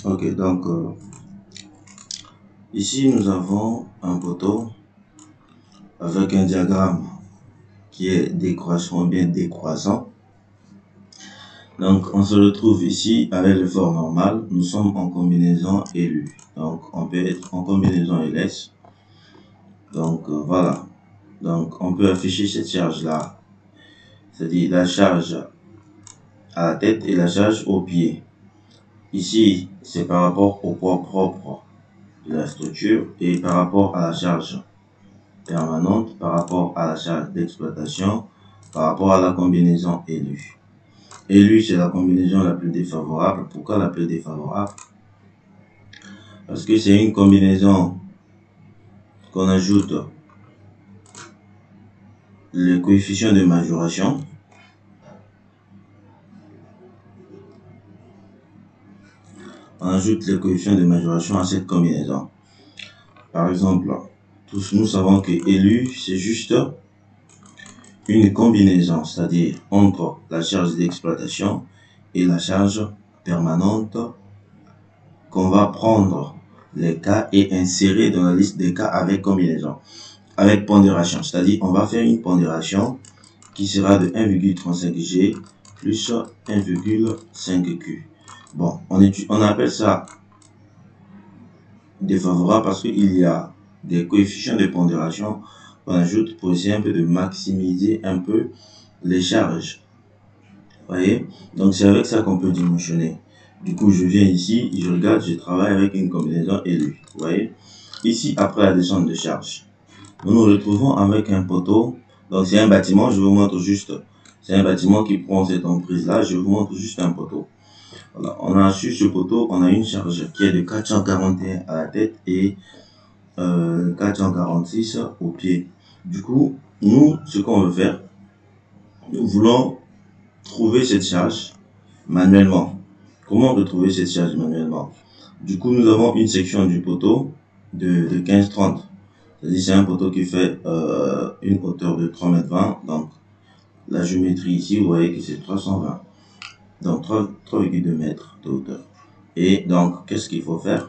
Ok, donc ici nous avons un poteau avec un diagramme qui est décroissant ou bien décroissant. Donc on se retrouve ici avec le fort normal, nous sommes en combinaison élue. Donc on peut être en combinaison LS. Donc voilà. Donc on peut afficher cette charge là, c'est-à-dire la charge à la tête et la charge au pied. Ici c'est par rapport au poids propre de la structure et par rapport à la charge permanente, par rapport à la charge d'exploitation, par rapport à la combinaison élue. Élue, c'est la combinaison la plus défavorable. Pourquoi la plus défavorable? Parce que c'est une combinaison qu'on ajoute le coefficient de majoration. On ajoute le coefficient de majoration à cette combinaison. Par exemple, tous nous savons que élu, c'est juste une combinaison, c'est-à-dire entre la charge d'exploitation et la charge permanente qu'on va prendre les cas et insérer dans la liste des cas avec combinaison, avec pondération. C'est-à-dire on va faire une pondération qui sera de 1,35 G plus 1,5 Q. Bon, on appelle ça défavorable parce qu'il y a des coefficients de pondération qu'on ajoute pour essayer un peu de maximiser un peu les charges. Vous voyez? Donc c'est avec ça qu'on peut dimensionner. Du coup, je viens ici, je regarde, je travaille avec une combinaison élue. Vous voyez? Ici, après la descente de charge, nous nous retrouvons avec un poteau. Donc c'est un bâtiment, je vous montre juste. C'est un bâtiment qui prend cette emprise-là, je vous montre juste un poteau. Voilà. On a sur ce poteau, on a une charge qui est de 441 à la tête et 446 au pied. Du coup, nous, ce qu'on veut faire, nous voulons trouver cette charge manuellement. Comment on peut trouver cette charge manuellement? Du coup, nous avons une section du poteau de 15-30. C'est-à-dire c'est un poteau qui fait une hauteur de 3,20 m. Donc, la géométrie ici, vous voyez que c'est 320. Donc, 3,2 mètres de hauteur. Et donc, qu'est-ce qu'il faut faire?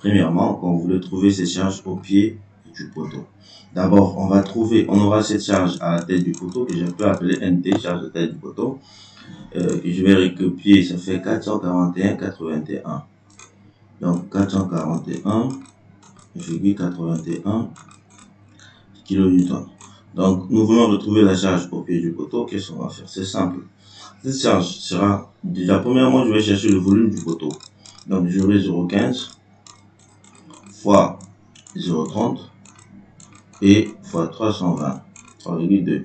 Premièrement, quand vous voulez trouver cette charge au pied du poteau. D'abord, on aura cette charge à la tête du poteau que je peux appeler NT, charge de tête du poteau. Je vais recopier, ça fait 441,81. Donc 441,81 kN. Donc nous voulons retrouver la charge au pied du poteau. Qu'est-ce qu'on va faire? C'est simple. Cette charge sera déjà, premièrement, je vais chercher le volume du poteau. Donc j'aurai 0,15 fois 0,30 et fois 320, 3,2.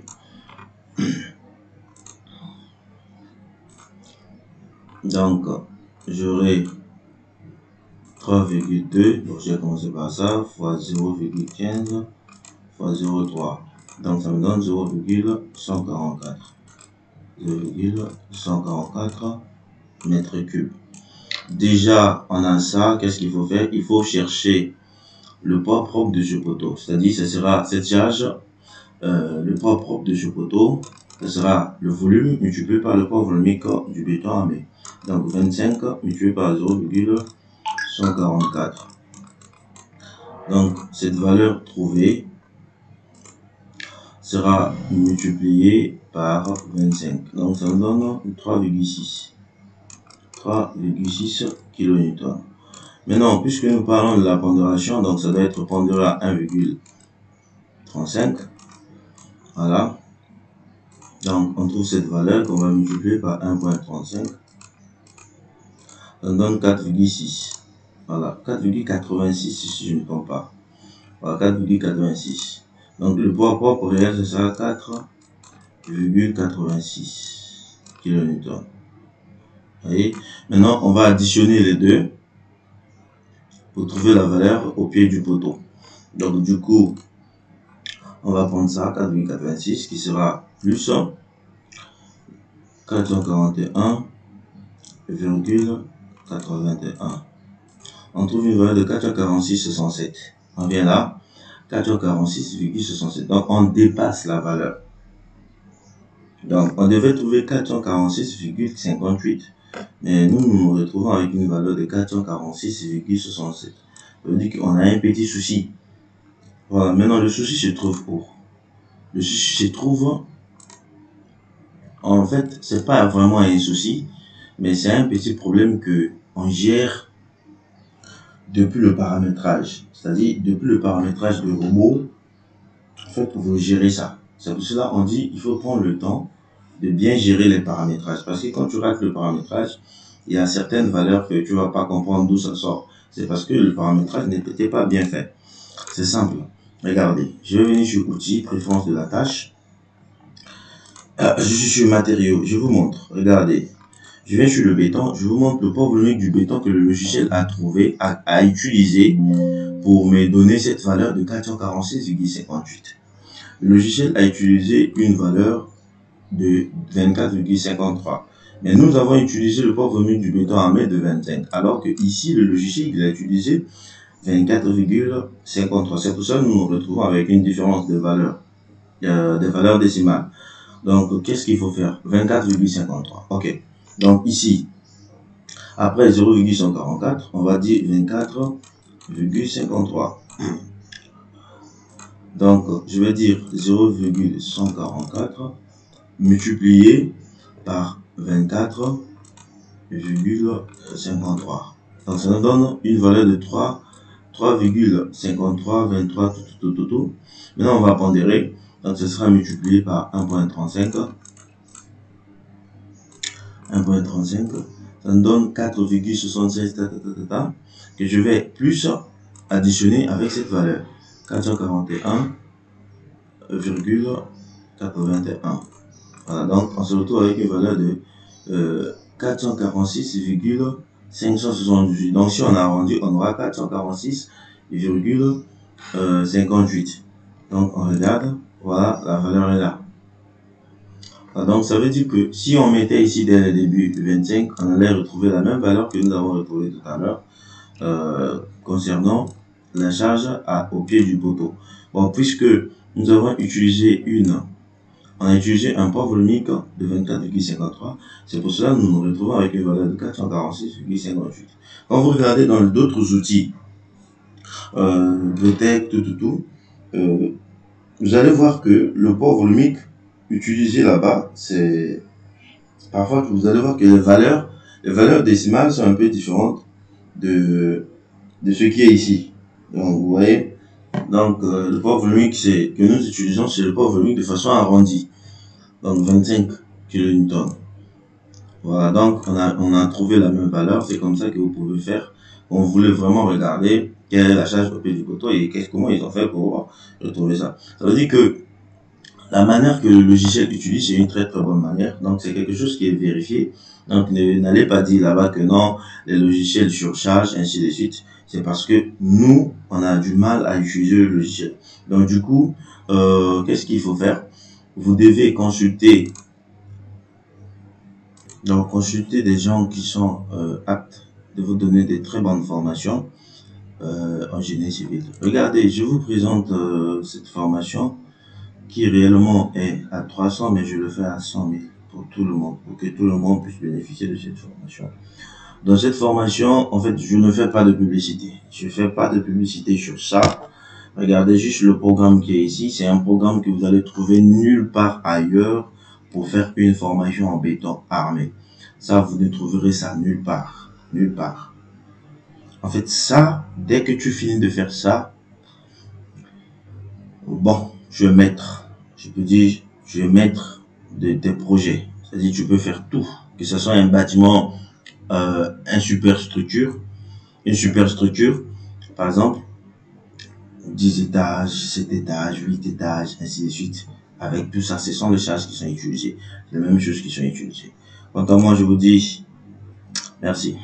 Donc j'aurai 3,2, donc j'ai commencé par ça, fois 0,15 fois 0,3. Donc ça me donne 0,144. 0,144 mètres cubes. Déjà, on a ça, qu'est-ce qu'il faut faire? Il faut chercher le poids propre de ce poteau. C'est-à-dire, ce sera cette charge, le poids propre de ce poteau, ce sera le volume multiplié par le poids volumique du béton armé. Donc 25 multiplié par 0,144. Donc cette valeur trouvée sera multipliée par 25. Donc ça nous donne 3,6. 3,6 kN. Maintenant, puisque nous parlons de la pondération, donc ça doit être pondéré à 1,35. Voilà. Donc on trouve cette valeur qu'on va multiplier par 1,35. Ça nous donne 4,6. Voilà, 4,86 si je ne me trompe pas. Voilà, 4,86. Donc le poids propre réel, ce sera 4,86 kN. Voyez? Maintenant, on va additionner les deux pour trouver la valeur au pied du poteau. Donc du coup, on va prendre ça, 4,86 qui sera plus 441,81. On trouve une valeur de 446,67. On vient là, 446,67. Donc on dépasse la valeur. Donc on devait trouver 446,58. Mais nous nous retrouvons avec une valeur de 446,67. Ça veut dire qu'on a un petit souci. Voilà, maintenant le souci se trouve où? Le souci se trouve, en fait, c'est pas vraiment un souci, mais c'est un petit problème que on gère depuis le paramétrage. C'est-à-dire, depuis le paramétrage de robot, en fait, vous gérez ça. C'est pour cela qu'on dit il faut prendre le temps de bien gérer les paramétrages. Parce que quand tu rates le paramétrage, il y a certaines valeurs que tu vas pas comprendre d'où ça sort. C'est parce que le paramétrage n'était pas bien fait. C'est simple. Regardez, je vais venir sur outils, préférence de la tâche. Je suis sur matériaux, je vous montre. Regardez, je viens sur le béton, je vous montre le port volumique du béton que le logiciel a trouvé, a utilisé pour me donner cette valeur de 446,58. Le logiciel a utilisé une valeur de 24,53. Mais nous avons utilisé le port volumique du béton à 1,25 m, alors que ici, le logiciel, il a utilisé 24,53. C'est pour ça que nous nous retrouvons avec une différence de valeur, des valeurs décimales. Donc, qu'est-ce qu'il faut faire? 24,53. Ok. Donc, ici, après 0,144, on va dire 24,53. Donc, je vais dire 0,144 multiplié par 24,53. Donc, ça nous donne une valeur de 3,53, 23, tout. Maintenant, on va pondérer. Donc, ce sera multiplié par 1,35. 1,35. Ça nous donne 4,76 que je vais plus additionner avec cette valeur. 441,81. Voilà, donc on se retrouve avec une valeur de 446,578. Donc si on a arrondi, on aura 446,58. Donc on regarde, voilà, la valeur est là. Voilà, donc ça veut dire que si on mettait ici dès le début 25, on allait retrouver la même valeur que nous avons retrouvée tout à l'heure concernant la charge au pied du poteau. Bon, puisque nous avons utilisé on a utilisé un port volumique de 24,53. C'est pour cela que nous nous retrouvons avec une valeur de 446,58. Quand vous regardez dans d'autres outils, Detect, vous allez voir que le port volumique utilisé là-bas, c'est parfois que vous allez voir que les valeurs décimales sont un peu différentes de ce qui est ici. Donc vous voyez, donc le port volumique que nous utilisons, c'est le port volumique de façon arrondie. Donc 25 kN. Voilà, donc on a trouvé la même valeur. C'est comme ça que vous pouvez faire. On voulait vraiment regarder quelle est la charge au pied du poteau et comment ils ont fait pour retrouver ça. Ça veut dire que la manière que le logiciel utilise, c'est une très bonne manière. Donc c'est quelque chose qui est vérifié. Donc n'allez pas dire là-bas que non, les logiciels surchargent, ainsi de suite. C'est parce que nous, on a du mal à utiliser le logiciel. Donc du coup, qu'est-ce qu'il faut faire? Vous devez consulter des gens qui sont aptes de vous donner des très bonnes formations en génie civil. Regardez, je vous présente cette formation qui réellement est à 300, mais je le fais à 100 000 pour tout le monde, pour que tout le monde puisse bénéficier de cette formation. Dans cette formation, en fait, je ne fais pas de publicité. Je ne fais pas de publicité sur ça. Regardez juste le programme qui est ici. C'est un programme que vous allez trouver nulle part ailleurs pour faire une formation en béton armé. Ça, vous ne trouverez ça nulle part. Nulle part. En fait, ça, dès que tu finis de faire ça, bon, je vais mettre des projets. C'est-à-dire, tu peux faire tout. Que ce soit un bâtiment, une super structure, par exemple, 10 étages, 7 étages, 8 étages, ainsi de suite. Avec tout ça, ce sont les charges qui sont utilisées. Les mêmes choses qui sont utilisées. Quant à moi, je vous dis merci.